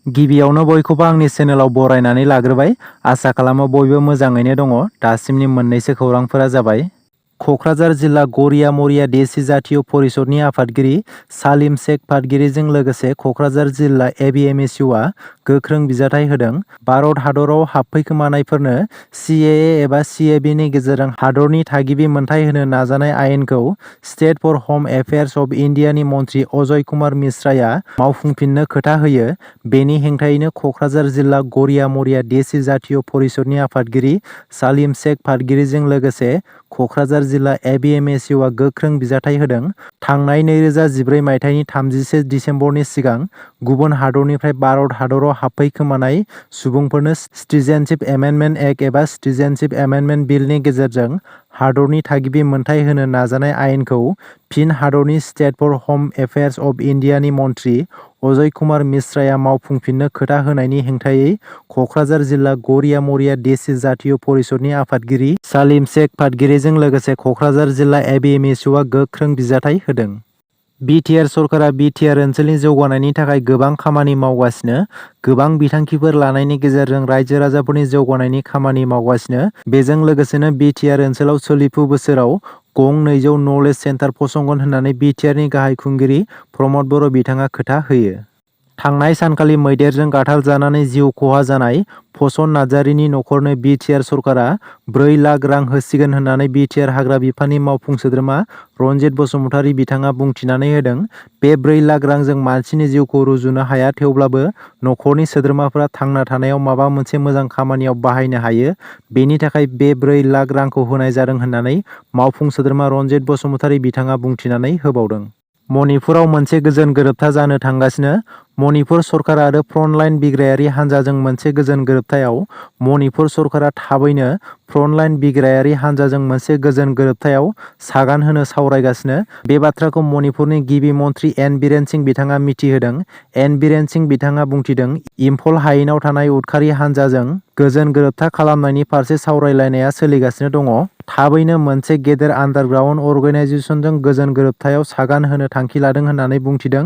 गिबियावनो बयखौबो आंनि चेनेलाव बरायनानै लाग्रोबाय। आसा खालामो बयबो मोजाङैनो दङ। दासिमनि मोननैसो खौरांफोरा जाबाय। क'क्राझार जिल्ला गरिया मरिया देसि जातीय परिषदनि आफादगिरि सालिम शेख फातगिरिजों लोगोसे क'क्राझार जिल्ला एबिएमएसइउआ गोख्रों बिजाथि होदों। भारत हादराव हाबफैखोमानायफोरनो सिएए एबा सिएबिनि गेजेरजों हादरनि थागिबि मोनथाय होनो नाजानाय आयेनखौ स्टेट फर हम एफेयार्स अफ इन्डियानि मन्थ्रि अजय कुमार मिश्राया मावफुंफिननो खोथा होयो। बेनि हेंथायैनो क'क्राझार जिल्ला गरिया मरिया देसि जातीय परिषदनि आफादगिरि सालिम शेख फातगिरिजों लोगोसे क'क्राझार जिल्ला एबिएमएसइउआ गोख्रों बिजाथि होदों। थांनाय 2014 मायथाइनि 31 दिसेम्बरनि सिगां गुबुन हादरनिफ्राय भारत हादराव हाबफैखोमानाय सुबुंफोरनो सिटिजेनशिप एमेन्डमेन्ट एक्ट एबा सिटिजेनशिप एमेन्डमेन्ट बिलनि गेजेरजों हादरनि थागिबि मोनथाय होनो नाजानाय आयेनखौ फिन हादरनि स्टेट फर हम एफेयार्स अफ इन्डियानि मन्थ्रि अजय कुमार मिश्राया मावफुंफिननो खोथा होनायनि हेंथायै क'क्राझार जिल्ला गरिया मरिया देसि जातीय परिषदनि आफादगिरि सालिम शेख फातगिरिजों लोगोसे क'क्राझार जिल्ला एबिएमएसइउआ गोख्रों बिजाथि होदों। BTR सरकारा BTR ओनसोलनि जौगानायनि थाखाय गोबां खामानि मावगासिनो। गोबां बिथांखिफोर लानायनि गेजेरजों रायजो राजाफोरनि जौगानायनि खामानि मावगासिनो। बेजों लोगोसेनो BTR ओनसोलाव सोलिफु बोसोराव गं 200 नलेज सेन्टार फसंगोन होननानै BTRनि गाहाय खुंगिरि प्रमद बर' बिथाङा खोथा होयो। थांनाय सानखालि मैदेरजों गाथारजानानै जिउ खहा जानाय फसन नार्जारीनि नख'रनो BTR सरकारा 4 लाख रां होसिगोन होननानै BTR हाग्रा बिफाननि मावफुं सोद्रोमा रनजित बसुमतारी बिथाङा बुंथिनानै होदों। बे 4 लाख रांजों मानसिनि जिउखौ रुजुनो हाया, थेवब्लाबो नख'रनि सोद्रोमाफोरा थांना थानायाव माबा मोनसे मोजां खामानियाव बाहायनो हायो। बेनि थाखाय बे 4 लाख रांखौ होनाय जादों होननानै मावफुं सोद्रोमा रनजित बसुमतारी बिथाङा बुंथिनानै होबावदों। मणिपुराव मोनसे गोजोन गोरोबथा जानो थांगासिनो। मणिपुर सरकार आरो फ्रन्टलाइन बिग्रायारि हान्जाजों मोनसे गोजोन गोरोबथायाव मणिपुर सरकारा थाबैनो फ्रन्टलाइन बिग्रायारि हान्जाजों मोनसे गोजोन गोरोबथायाव सागान होनो सावरायगासिनो। बे बाथ्राखौ मणिपुरनि गिबि मन्थ्रि एन बीरेन सिंह बिथाङा मिथिहोदों। एन बीरेन सिंह बिथाङा बुंथिदों, इम्फल हायेनाव थानाय उदखारि हान्जाजों गोजोन गोरोबथा खालामनायनि फारसे सावरायलायनाया सोलिगासिनो दङ। थाबैनो मोनसे गेदेर आन्डारग्राउन्ड अर्गेनाइजेसनजों गोजोन गोरोबथायाव सागान होनो थांखि लादों होननानै बुंथिदों।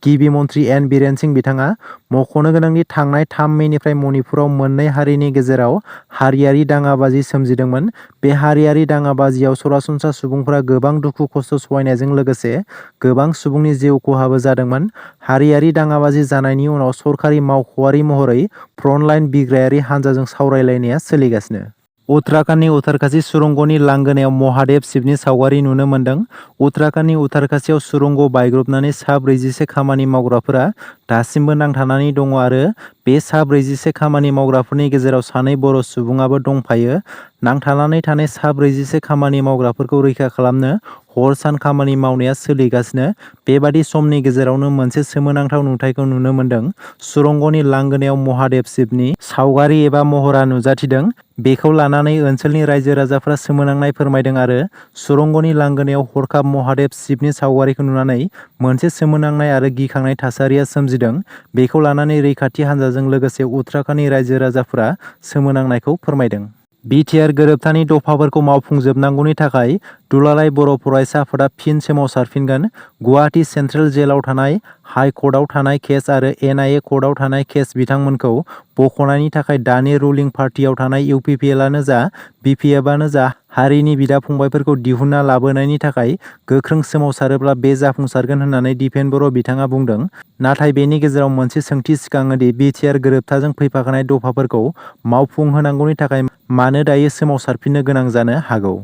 गिबि मन्थ्रि एन बीरेन सिंह बिथाङा मख'नो गोनांदि थांनाय 3 मेनिफ्राय मणिपुराव मोननै हारिनि गेजेराव हारियारि दाङाबाजि सोमजिदोंमोन। बे हारियारि दाङाबाजियाव सरासनस्रा सुबुंफोरा गोबां दुखु खस्थ' सहायनायजों लोगोसे गोबां सुबुंनि जिउ खहाबो जादोंमोन। हारियारि दाङाबाजि जानायनि उनाव सरकारि मावख'आरि महरै फ्रन्टलाइन बिग्रायारि हान्जाजों सावरायलायनाया सोलिगासिनो। उत्तराखन्डनि उत्तरकाशी सुरंगनि लांगोनायाव महादेव शिवनि सावगारि नुनो मोन्दों। उत्तराखन्डनि उत्तरकाशीआव सुरंग बायग्रबनानै सा 41 खामानि मावग्राफोरा दासिमबो नांथानानै दङ आरो बे सा 41 खामानि मावग्राफोरनि गेजेराव 2 बर' सुबुङाबो दंफायो। नांथानानै थानाय सा 41 खामानि मावग्राफोरखौ रैखा खालामनो हर सान खामानि मावनाया सोलिगासिनो। बेबादि समनि गेजेरावनो मोनसे सोमोनांथाव नुथायखौ नुनो मोन्दों। सुरंगनि लांगोनायाव महादेव शिवनि सावगारि एबा महरा नुजाथिदों। बेखौ लानानै ओनसोलनि रायजो राजाफ्रा सोमोनांनाय फोरमायदों आरो सुरंगनि लांगोनायाव हरखाब महादेव शिवनि सावगारिखौ नुनानै मोनसे सोमोनांनाय आरो गिखांनाय थासारिया सोमजिदों। बेखौ लानानै रैखाथि हान्जाजों लोगोसे उत्तराखन्डनि रायजो राजाफोरा सोमोनांनायखौ फोरमायदों। BTR गोरोबथानि दफाफोरखौ मावफुंजोबनांगौनि थाखाय दुलाराय बर' फरायसा आफादा फिन सोमावसारफिनगोन। गुवाहाटी सेन्ट्रेल जेलाव थानाय, हाइ कर्टआव थानाय केस आरो NIA कर्टआव थानाय केस बिथांमोनखौ बख'नायनि थाखाय दानि रुलिं पार्टियाव थानाय UPPLआनो जा BPFआनो जा हारिनि बिदा फंबायफोरखौ दिहुनना लाबोनायनि थाखाय गोख्रों सोमावसारोब्ला बे जाफुंसारगोन होननानै दिपेन बर' बिथाङा बुंदों। नाथाय बेनि गेजेराव मोनसे सोंथि सिखाङोदि BTR गोरोबथाजों फैफाखानाय दफाफोरखौ मावफुंहोनांगौनि थाखाय मानो दायो सोमावसारफिननो गोनां जानो हागौ?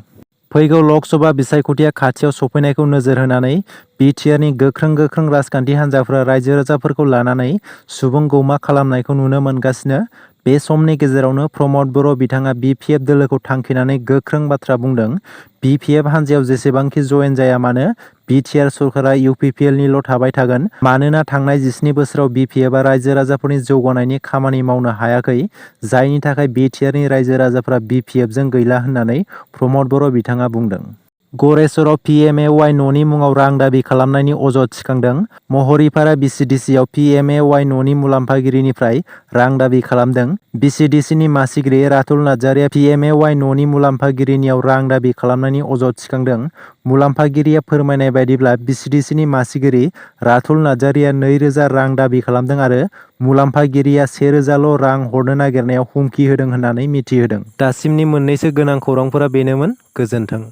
फैगौ लकसभा बिसायख'थिया खाथियाव सफैनायखौ नोजोर होनानै BTRनि गोख्रों राजखान्थि हान्जाफोरा रायजो राजाफोरखौ लानानै सुबुं गौमा खालामनायखौ नुनो मोनगासिनो। बे समनि गेजेरावनो प्रमद बर' बिथाङा BPF दोलोखौ थांखिनानै गोख्रों बाथ्रा बुंदों। BPF हान्जायाव जेसेबांखि जयेन जाया मानो BTR सरकारा UPPLनिल' थाबाय थागोन। मानोना थांनाय 17 बोसोराव BPFआ रायजो राजाफोरनि जौगानायनि खामानि मावनो हायाखै, जायनि थाखाय BTRनि रायजो राजाफोरा BPFजों गैला होननानै प्रमद बर' बिथाङा बुंदों। गरेस्वराव PMAY न'नि मुङाव रां दाबि खालामनायनि अजद थिखांदों। महरिपारा BCDCआव PMAY न'नि मुलाम्फागिरिनिफ्राय रां दाबि खालामदों। BCDCनि मासिगिरि रातुल नार्जारिया PMAY न'नि मुलाम्फागिरिनियाव रां दाबि खालामनायनि अजद थिखांदों। मुलाम्फागिरिया फोरमायनाय बायदिब्ला BCDCनि मासिगिरि रातुल नार्जारिया 2,000 रां दाबि खालामदों आरो मुलाम्फागिरिया 1,000 ल' रां हरनो नागिरनायाव हुमखि होदों होननानै मिथिहोदों। दासिमनि मोननैसो गोनां खौरांफोरा बेनोमोन। गोजोन्थों।